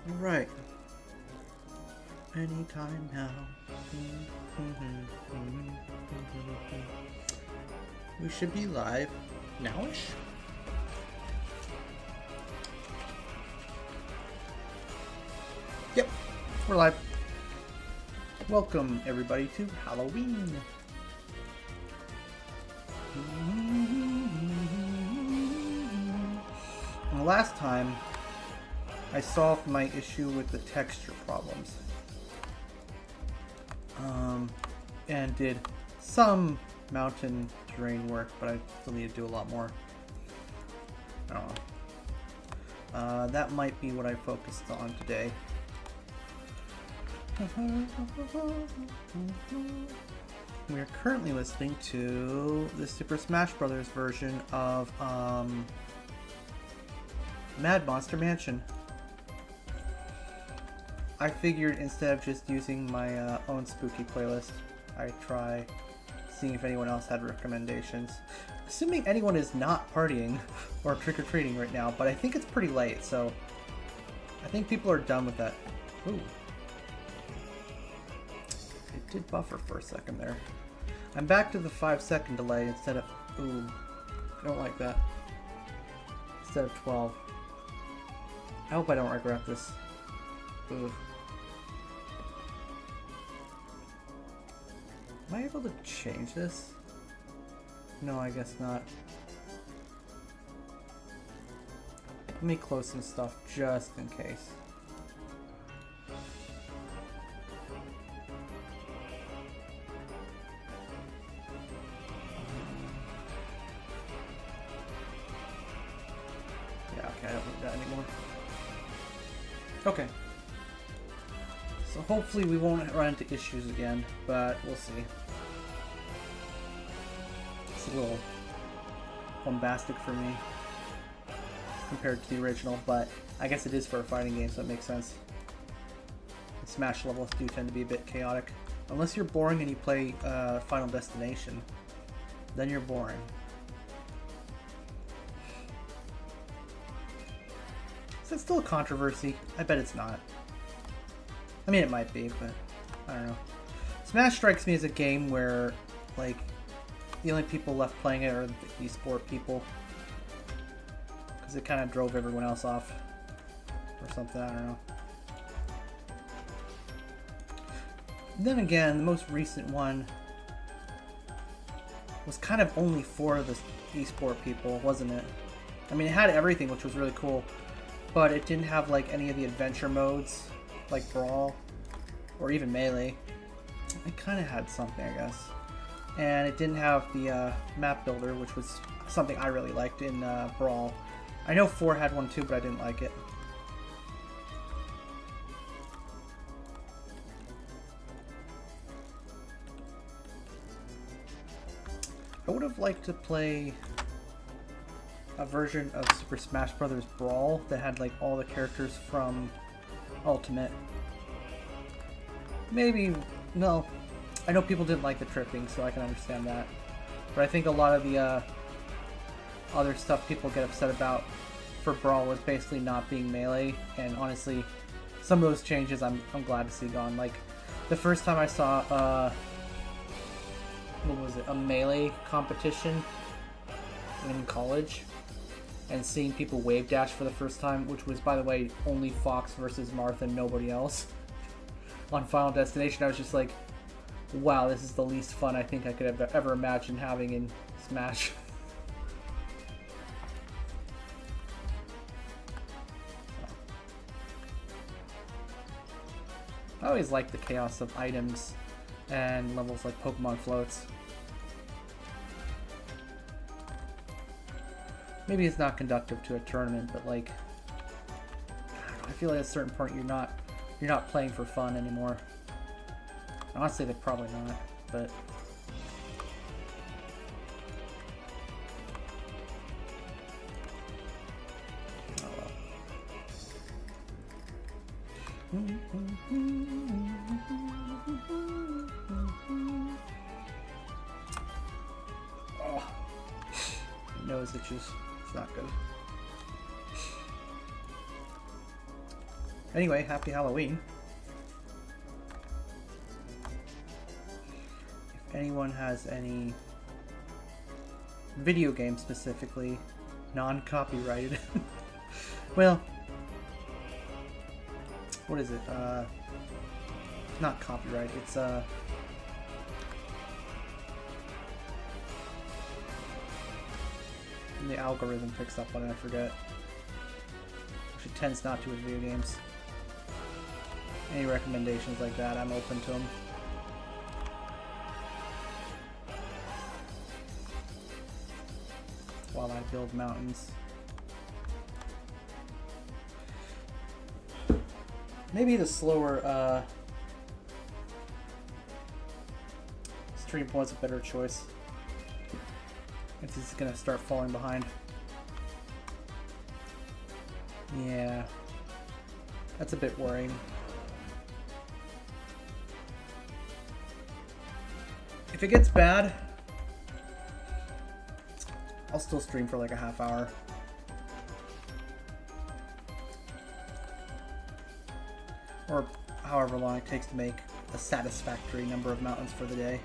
Right. Anytime now. We should be live nowish. Yep, we're live. Welcome everybody to Halloween. And the last time I solved my issue with the texture problems. And did some mountain terrain work, but I still need to do a lot more. I don't know. That might be what I focused on today. We are currently listening to the Super Smash Bros. Version of Mad Monster Mansion. I figured instead of just using my own spooky playlist, I'd try seeing if anyone else had recommendations. Assuming anyone is not partying or trick-or-treating right now, but I think it's pretty late, so I think people are done with that. Ooh. It did buffer for a second there. I'm back to the 5-second delay instead of... Ooh. I don't like that. Instead of 12. I hope I don't regret this. Ooh. Am I able to change this? No, I guess not. Let me close some stuff just in case. Yeah, okay, I don't need that anymore. Okay. So hopefully we won't run into issues again, but we'll see. It's a little bombastic for me compared to the original, but I guess it is for a fighting game, so it makes sense. And Smash levels do tend to be a bit chaotic. Unless you're boring and you play Final Destination, then you're boring. Is that still a controversy? I bet it's not. I mean, it might be, but I don't know. Smash strikes me as a game where, like, the only people left playing it are the esport people. Because it kind of drove everyone else off. Or something, I don't know. Then again, the most recent one was kind of only for the esport people, wasn't it? I mean, it had everything, which was really cool. But it didn't have, like, any of the adventure modes. Like Brawl, or even Melee. It kind of had something, I guess. And it didn't have the map builder, which was something I really liked in Brawl. I know 4 had one too, but I didn't like it. I would have liked to play a version of Super Smash Bros. Brawl that had like all the characters from Ultimate. Maybe, no. I know people didn't like the tripping, so I can understand that. But I think a lot of the other stuff people get upset about for Brawl was basically not being Melee. And honestly, some of those changes I'm glad to see gone. Like, the first time I saw, what was it, a Melee competition in college, and seeing people wave dash for the first time, which was, by the way, only Fox versus Martha and nobody else on Final Destination, I was just like, wow, this is the least fun I think I could have ever imagined having in Smash. I always like the chaos of items and levels like Pokemon floats. Maybe it's not conductive to a tournament, but like, I feel like at a certain point you're not playing for fun anymore. Honestly, they're probably not, but oh well. Oh, nose itches. It's not good. Anyway, happy Halloween. If anyone has any video games specifically, non-copyrighted. Well, what is it? Not copyright, it's the algorithm picks up on it, I forget. Which it tends not to with video games. Any recommendations like that, I'm open to them. While I build mountains. Maybe the slower stream point's a better choice. It's just gonna start falling behind. Yeah. That's a bit worrying. If it gets bad, I'll still stream for like a half hour. Or however long it takes to make a satisfactory number of mountains for the day.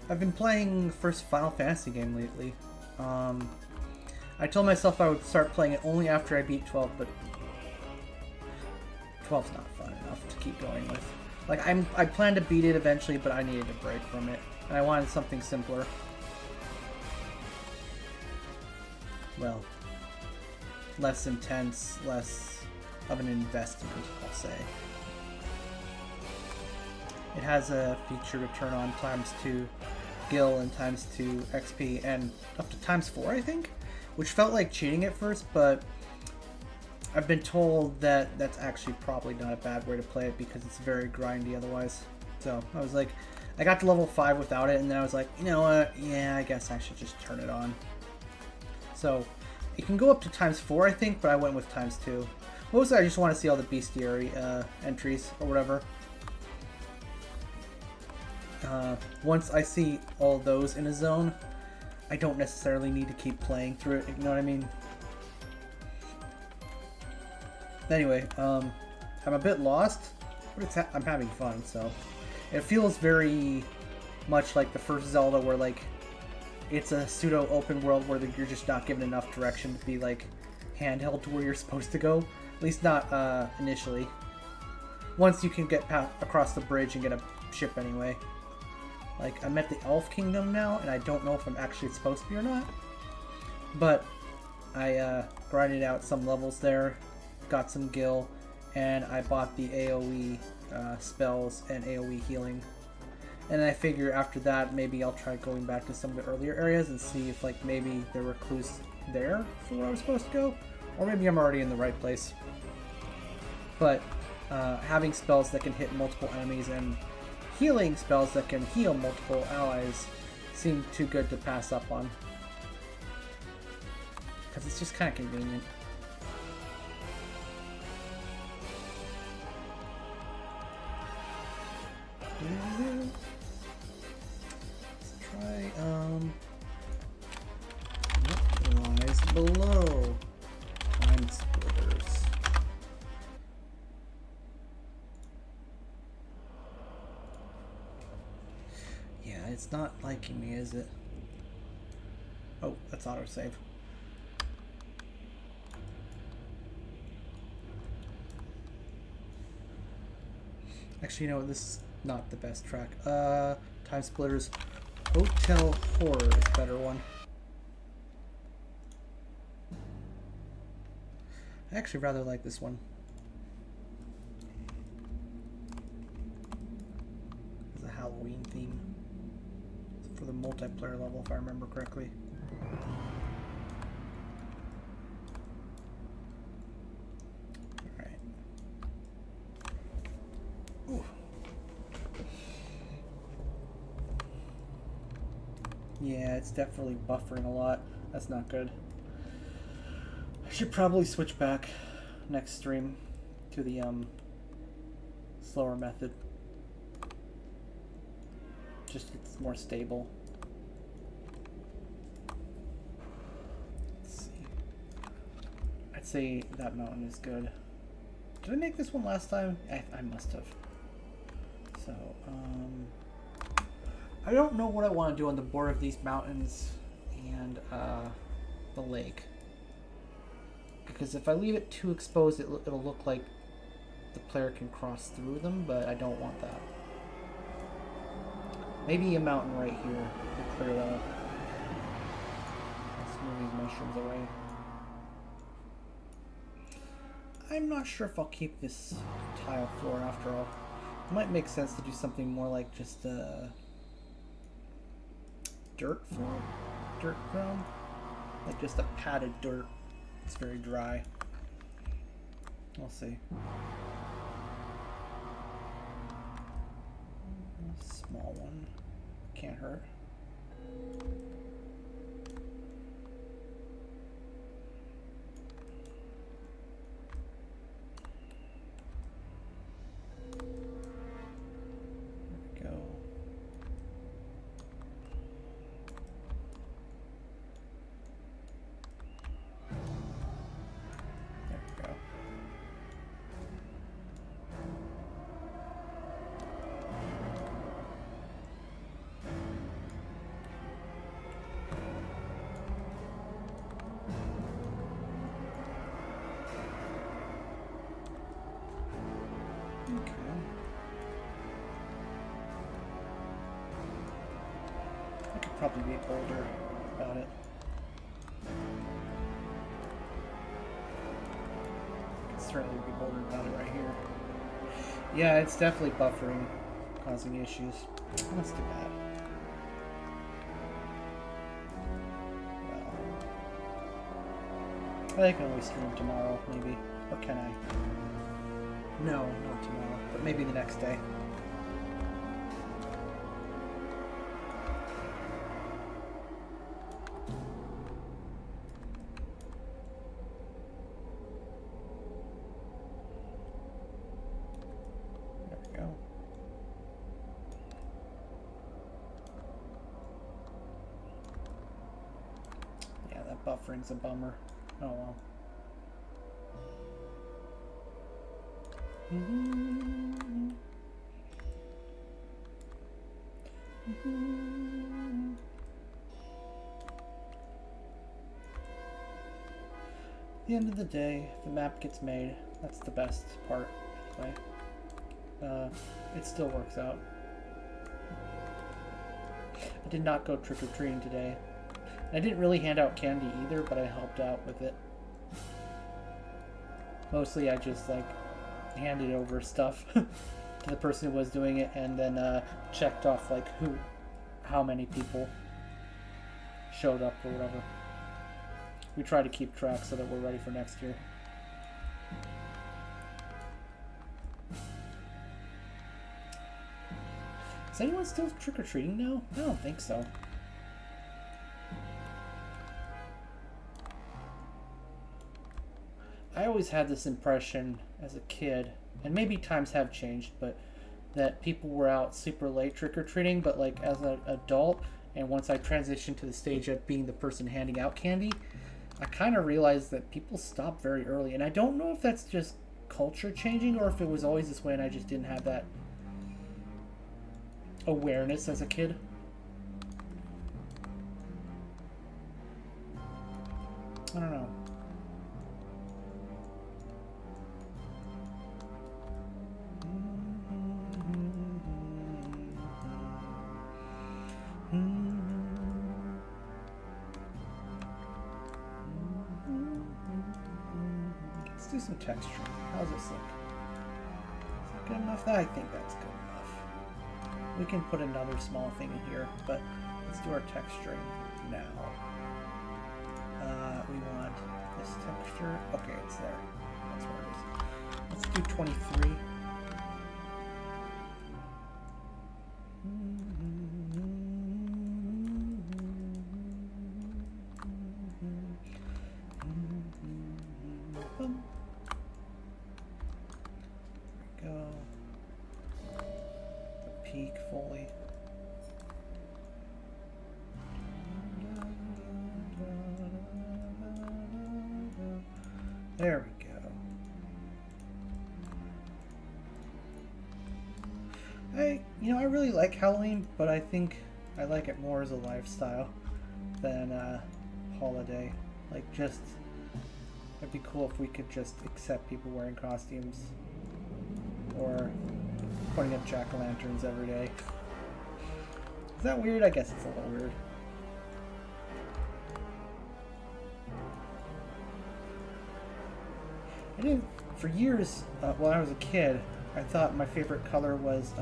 I've been playing the first Final Fantasy game lately. I told myself I would start playing it only after I beat 12, but 12's not fun enough to keep going with. Like, I planned to beat it eventually, but I needed a break from it. And I wanted something simpler. Well, less intense, less of an investment, I'll say. It has a feature to turn on ×2 gil and ×2 XP and up to ×4, I think? Which felt like cheating at first, but I've been told that that's actually probably not a bad way to play it because it's very grindy otherwise. So I was like, I got to level 5 without it, and then I was like, you know what, yeah, I guess I should just turn it on. So it can go up to ×4, I think, but I went with ×2. Mostly I just want to see all the bestiary entries or whatever. Once I see all those in a zone, I don't necessarily need to keep playing through it, you know what I mean? Anyway, I'm a bit lost, but I'm having fun, so. It feels very much like the first Zelda where, like, it's a pseudo open world where you're just not given enough direction to be, like, handheld to where you're supposed to go. At least not initially. Once you can get across the bridge and get a ship anyway. Like, I'm at the Elf Kingdom now, and I don't know if I'm actually supposed to be or not. But I grinded out some levels there, got some gil, and I bought the AoE spells and AoE healing. And I figure after that, maybe I'll try going back to some of the earlier areas and see if, like, maybe there were clues there for where I was supposed to go. Or maybe I'm already in the right place. But having spells that can hit multiple enemies and healing spells that can heal multiple allies seem too good to pass up on. Because it's just kind of convenient. Let's try, what lies below? Time splitters. Yeah, it's not liking me, is it? Oh, that's autosave. Actually, you know what? This is not the best track. Time Splitters. Hotel Horror is a better one. I actually rather like this one. It's a Halloween theme. It's for the multiplayer level, if I remember correctly. Ooh. Yeah, it's definitely buffering a lot. That's not good. I should probably switch back next stream to the slower method. Just it's more stable. Let's see. I'd say that mountain is good. Did I make this one last time? I must have. So, I don't know what I want to do on the border of these mountains and the lake. Because if I leave it too exposed, it'll look like the player can cross through them, but I don't want that. Maybe a mountain right here will clear that up. Let's move these mushrooms away. I'm not sure if I'll keep this tile floor after all. It might make sense to do something more like just a dirt floor? Dirt ground? Like just a padded dirt. It's very dry. We'll see. A small one. Can't hurt. There we go. Probably be bolder about it. Could certainly be bolder about it right here. Yeah, it's definitely buffering, causing issues. That's too bad. Well, I can always stream tomorrow, maybe. Or can I? No, not tomorrow, but maybe the next day. Buffering's a bummer. Oh well. At the end of the day, the map gets made. That's the best part, anyway. It still works out. I did not go trick-or-treating today. I didn't really hand out candy either, but I helped out with it. Mostly I just like handed over stuff to the person who was doing it and then checked off like how many people showed up or whatever. We try to keep track so that we're ready for next year. Is anyone still trick-or-treating now? I don't think so. I always had this impression as a kid, and maybe times have changed, but that people were out super late trick-or-treating, but like as an adult, and once I transitioned to the stage of being the person handing out candy, I kind of realized that people stop very early, and I don't know if that's just culture changing or if it was always this way and I just didn't have that awareness as a kid. I don't know. Let's do some texture. How's this look? Is that good enough? I think that's good enough. We can put another small thing in here, but let's do our texturing now. We want this texture. Okay, it's there. That's where it is. Let's do 23. go. The peak fully. There we go. I really like Halloween, but I think I like it more as a lifestyle than a holiday. Like, just, it'd be cool if we could just accept people wearing costumes or putting up jack-o'-lanterns every day. Is that weird? I guess it's a little weird. I didn't, for years, when I was a kid, I thought my favorite color was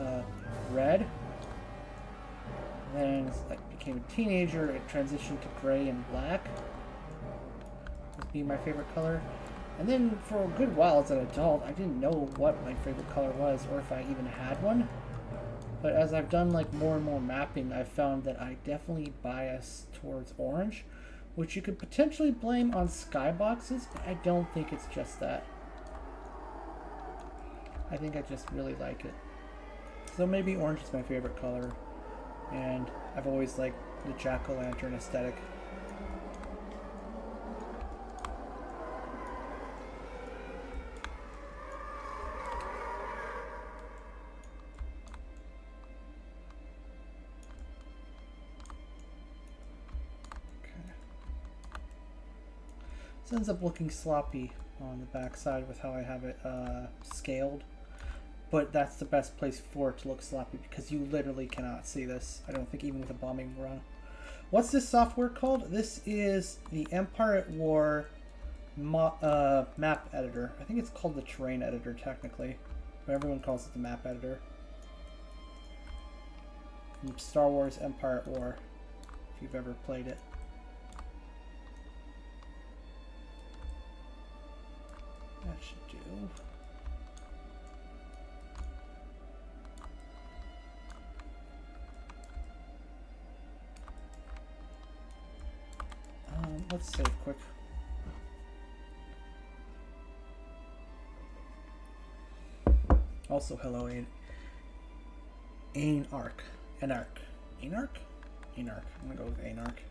red. Then as I became a teenager, it transitioned to gray and black as being my favorite color. And then for a good while as an adult, I didn't know what my favorite color was or if I even had one. But as I've done like more and more mapping, I've found that I definitely bias towards orange, which you could potentially blame on skyboxes, but I don't think it's just that. I think I just really like it. So maybe orange is my favorite color, and I've always liked the jack-o'-lantern aesthetic. This ends up looking sloppy on the back side with how I have it scaled, but that's the best place for it to look sloppy because you literally cannot see this. I don't think even with a bombing run. What's this software called? This is the Empire at War map editor. I think it's called the terrain editor technically, but everyone calls it the map editor. From Star Wars Empire at War, if you've ever played it. That should do. Let's save quick. Also, hello, Anarch. Anarch. Anarch? Anarch. I'm gonna go with Anarch.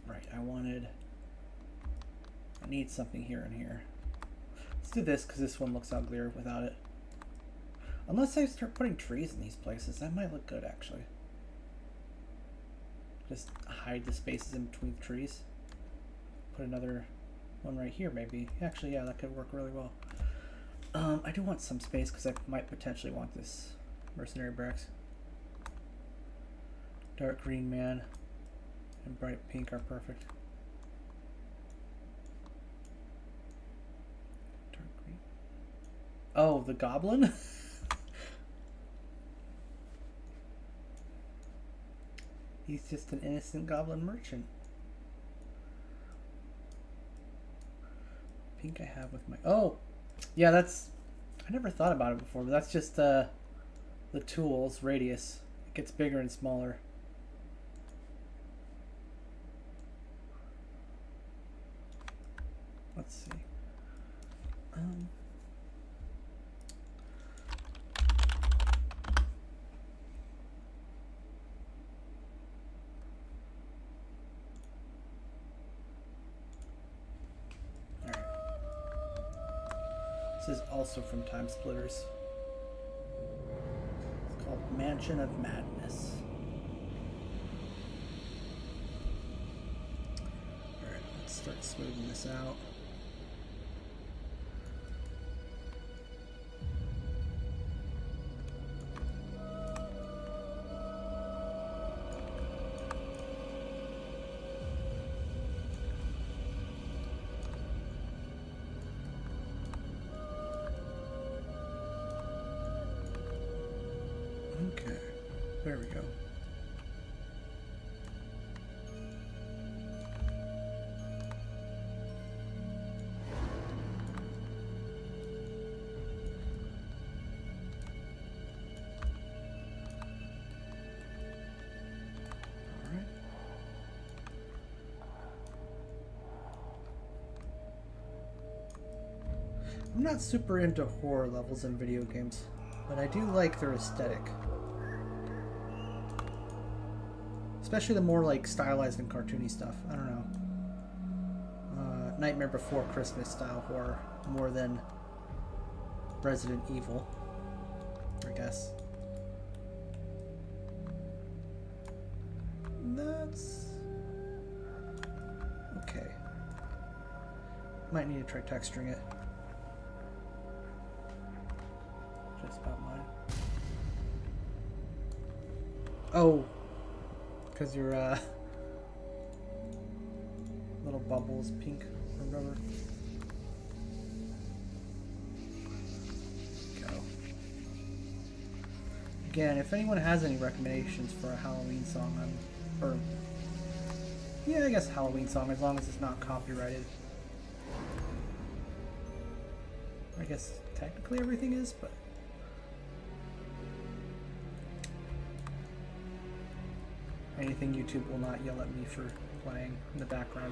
Right, I need something here and here. Let's do this because this one looks uglier without it. Unless I start putting trees in these places, that might look good actually. Just hide the spaces in between the trees. Put another one right here maybe. Actually, yeah, that could work really well. I do want some space because I might potentially want this mercenary barracks. Dark green man and bright pink are perfect. Dark green. Oh, the goblin? He's just an innocent goblin merchant. Pink I have with my... Oh! Yeah, that's... I never thought about it before, but that's just the tools radius. It gets bigger and smaller. Let's see. This is also from Time Splitters. It's called Mansion of Madness. Alright, let's start smoothing this out. Okay, there we go. All I'm not super into horror levels in video games, but I do like their aesthetic. Especially the more like stylized and cartoony stuff. I don't know. Nightmare Before Christmas style horror more than Resident Evil, I guess. That's okay. Might need to try texturing it. Just about mine. Oh, because your little bubbles pink or whatever. Go. Again, if anyone has any recommendations for a Halloween song, yeah, I guess Halloween song, as long as it's not copyrighted. I guess technically everything is, but anything YouTube will not yell at me for playing in the background,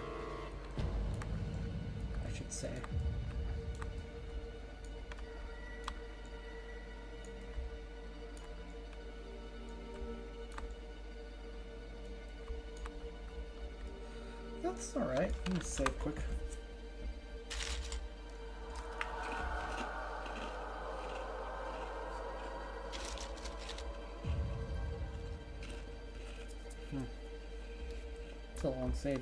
I should say. That's alright. I'm gonna save quick. It's a long save.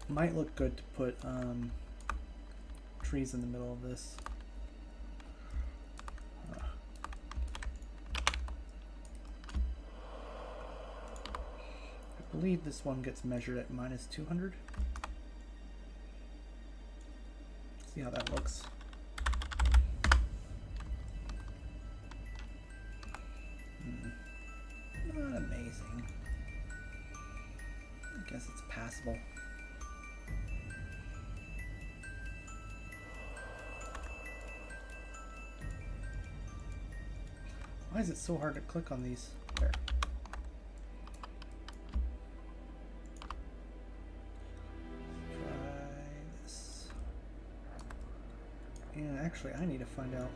Might look good to put trees in the middle of this. I believe this one gets measured at -200. See how that looks. Not amazing. I guess it's passable. Why is it so hard to click on these? There. Try this. And actually, I need to find out.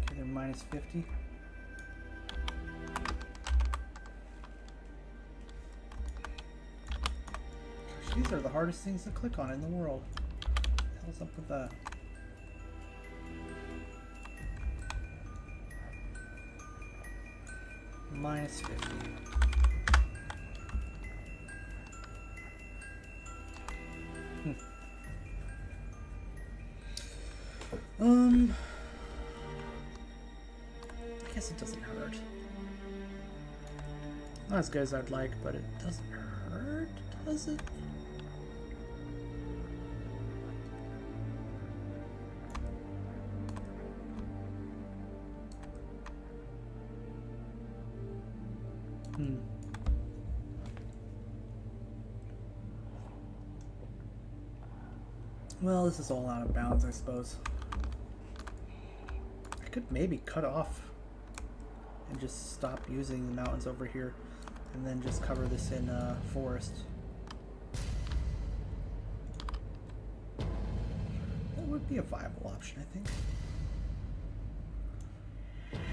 Okay, they're -50. Gosh, these are the hardest things to click on in the world. What the hell's up with that? -50. I guess it doesn't hurt. Not as good as I'd like, but it doesn't hurt, does it? Well, this is all out of bounds, I suppose. I could maybe cut off and just stop using the mountains over here and then just cover this in forest. That would be a viable option, I think.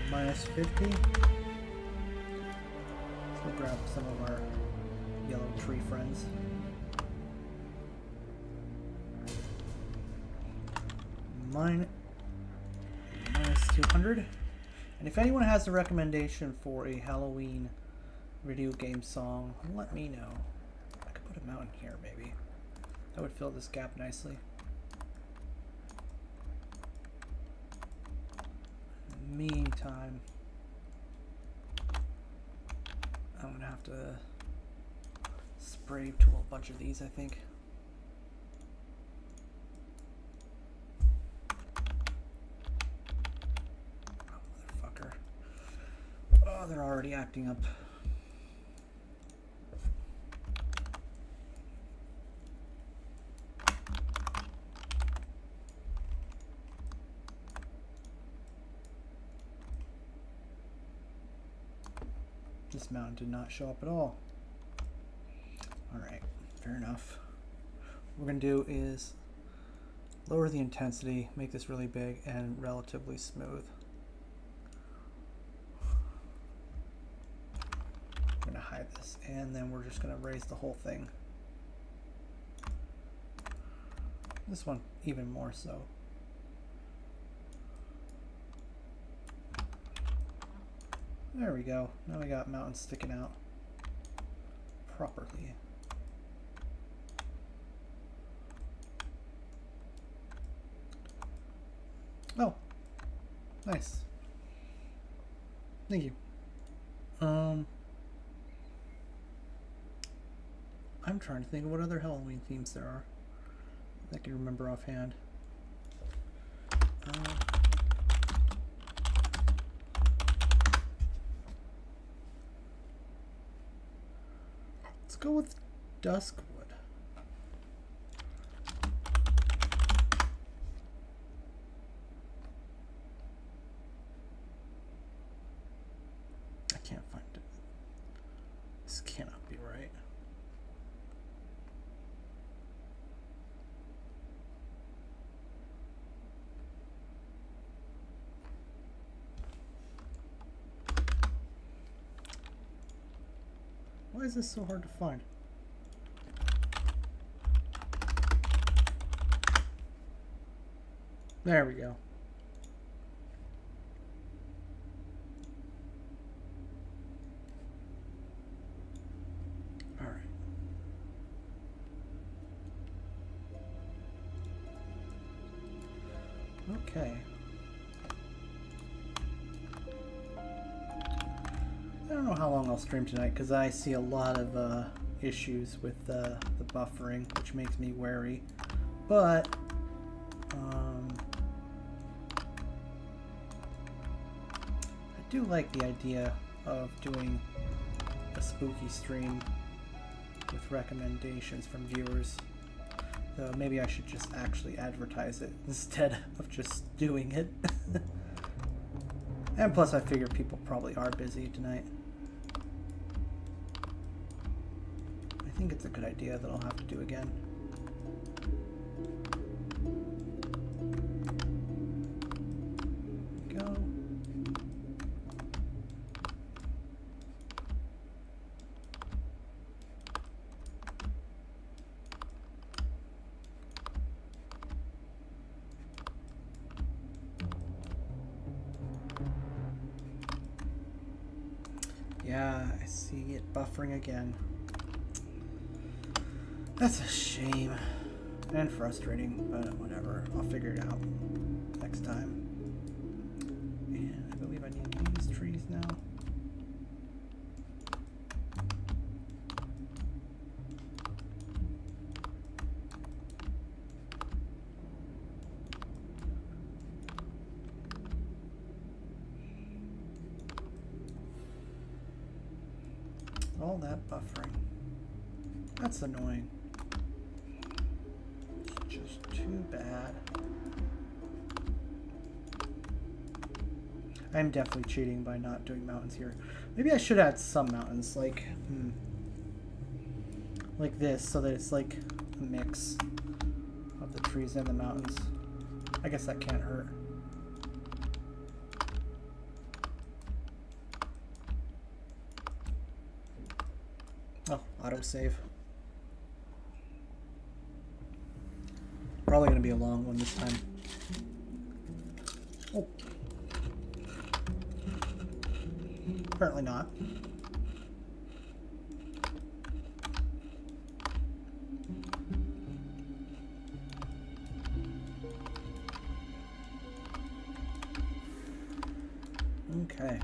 -50. Let's go grab some of our yellow tree friends. -200. And if anyone has a recommendation for a Halloween video game song, let me know. I could put a mountain here, maybe. That would fill this gap nicely. In the meantime, I'm gonna have to spray tool a bunch of these, I think. They're already acting up. This mountain did not show up at all. Alright, fair enough. What we're going to do is lower the intensity, make this really big and relatively smooth. I'm going to hide this, and then we're just going to raise the whole thing. This one even more so. There we go. Now we got mountains sticking out properly. Oh, nice. Thank you. I'm trying to think of what other Halloween themes there are that I can remember offhand. Let's go with Duskwood. I can't find it. This cannot be right. Why is this so hard to find? There we go. All right. Okay. I don't know how long I'll stream tonight because I see a lot of issues with the buffering, which makes me wary. But I do like the idea of doing a spooky stream with recommendations from viewers. Though maybe I should just actually advertise it instead of just doing it. And plus I figure people probably are busy tonight. I think it's a good idea that I'll have to do again. Go. Yeah, I see it buffering again. That's a shame and frustrating, but whatever. I'll figure it out next time. And I believe I need these trees now. All that buffering. That's annoying. It's just too bad. I'm definitely cheating by not doing mountains here. Maybe I should add some mountains, like this, so that it's like a mix of the trees and the mountains. I guess that can't hurt. Oh, autosave. Probably going to be a long one this time. Oh. Apparently not. Okay.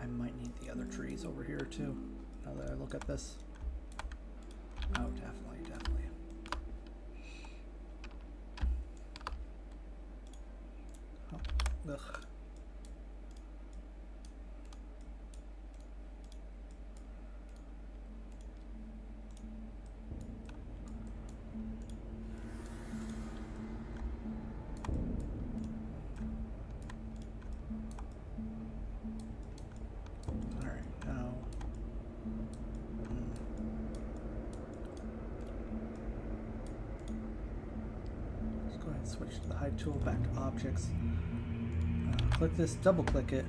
I might need the other trees over here too. now that I look at this. Oh, definitely, definitely. Oh, ugh. Switch to the hide tool, back to objects. Click this, double click it.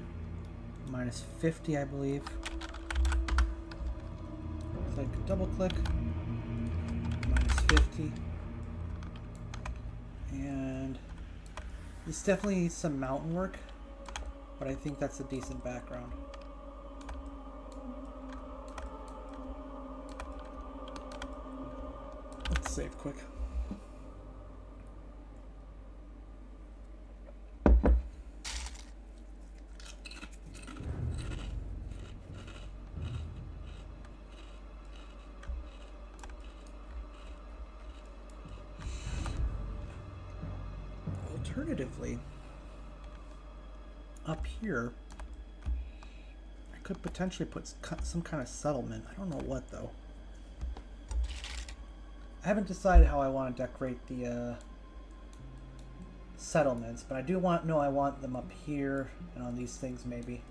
Minus 50, I believe. Click, double click. Minus 50. And this definitely needs some mountain work, but I think that's a decent background. Let's save quick. Alternatively, up here, I could potentially put some kind of settlement. I don't know what though. I haven't decided how I want to decorate the settlements, but I do know I want them up here and on these things maybe.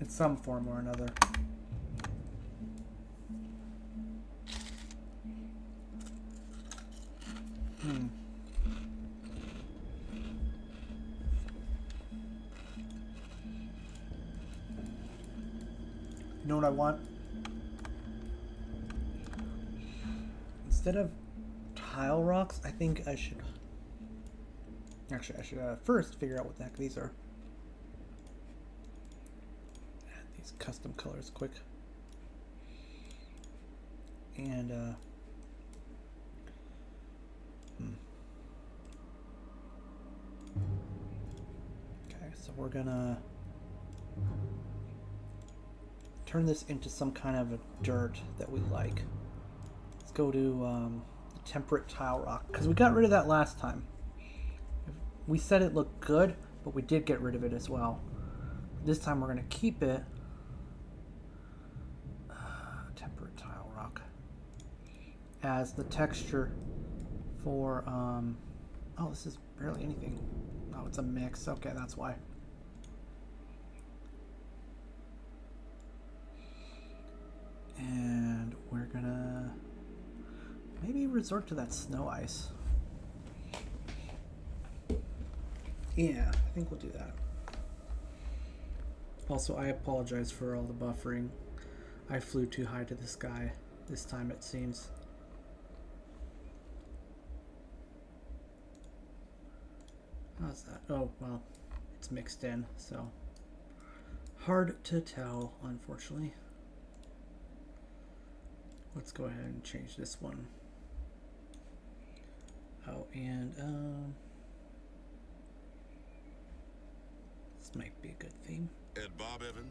In some form or another. You know what I want? Instead of tile rocks, I think I should... Actually, I should first figure out what the heck these are. Add these custom colors quick. And, Okay, so we're gonna turn this into some kind of a dirt that we like. Let's go to temperate tile rock, because we got rid of that last time. We said it looked good, but we did get rid of it as well. This time we're going to keep it. Temperate tile rock as the texture for oh, this is barely anything. Oh, it's a mix. Okay, that's why. And we're gonna maybe resort to that snow ice. Yeah, I think we'll do that. Also, I apologize for all the buffering. I flew too high to the sky this time, it seems. How's that? Oh, well, it's mixed in, so hard to tell, unfortunately. Let's go ahead and change this one. Oh, and this might be a good theme. Ed Bob Evan.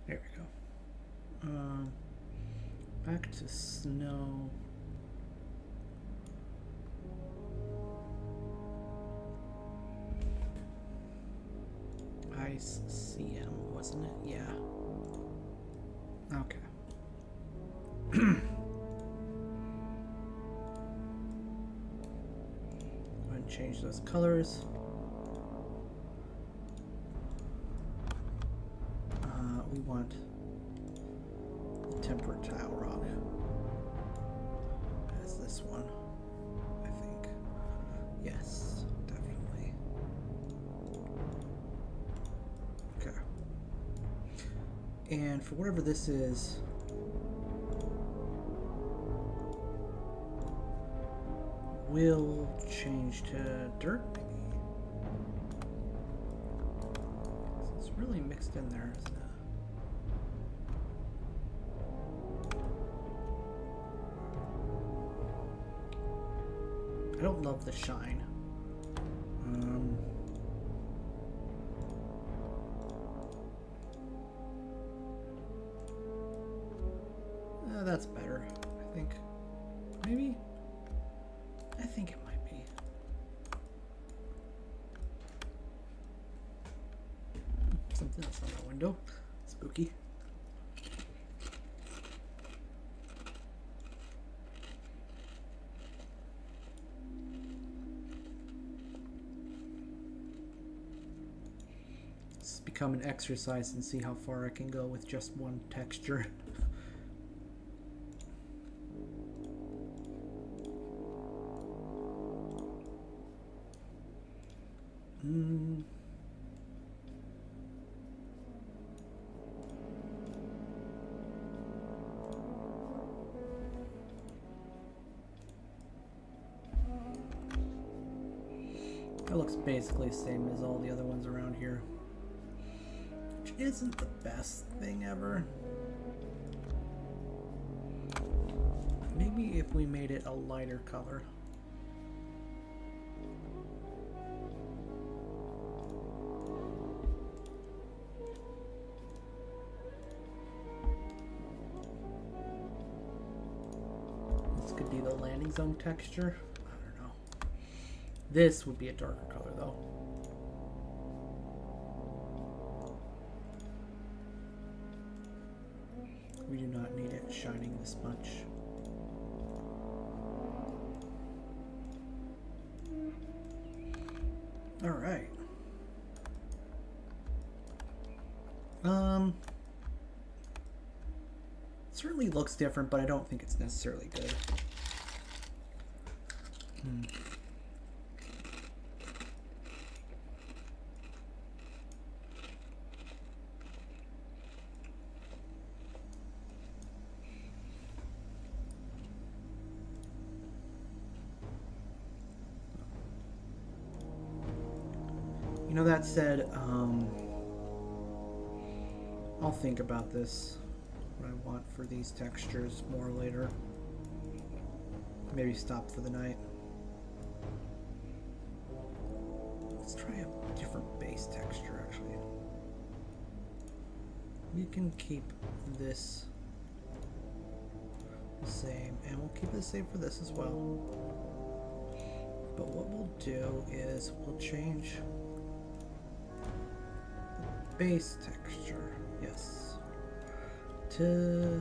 There we go. Back to snow. Ice CM, wasn't it? Yeah. Okay. Go ahead and change those colors. We want the temperate tile rock as this one, I think. Yes, definitely. Okay. And for whatever this is, we'll change to dirt, maybe. It's really mixed in there, isn't it? I don't love the shine. That's better, I think. Maybe? I think it might be. Something else on that window. Spooky. This has become an exercise and see how far I can go with just one texture. That looks basically the same as all the other ones around here, which isn't the best thing ever. Maybe if we made it a lighter color. This could be the landing zone texture. This would be a darker color, though. We do not need it shining this much. All right. Certainly looks different, but I don't think it's necessarily good. You know, that said, I'll think about this, what I want for these textures more later. Maybe stop for the night. Let's try a different base texture, actually. We can keep this the same, and we'll keep it the same for this as well. But what we'll do is we'll change base texture, yes, to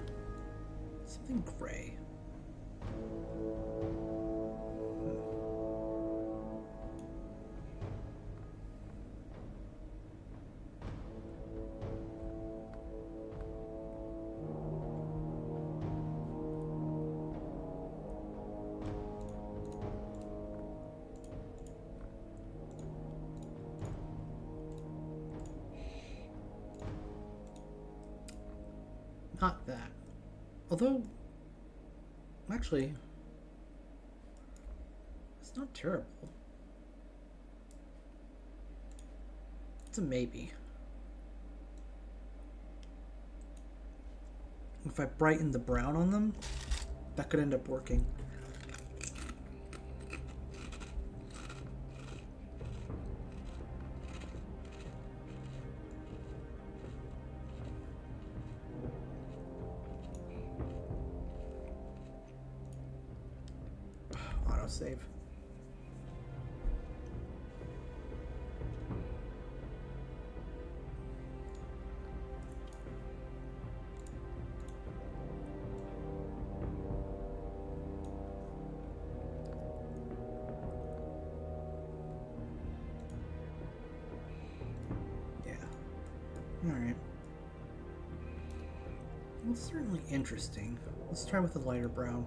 something gray. Not that. Although, actually, it's not terrible. It's a maybe. If I brighten the brown on them, that could end up working. Save. Yeah. All right. Well, certainly interesting. Let's try with the lighter brown.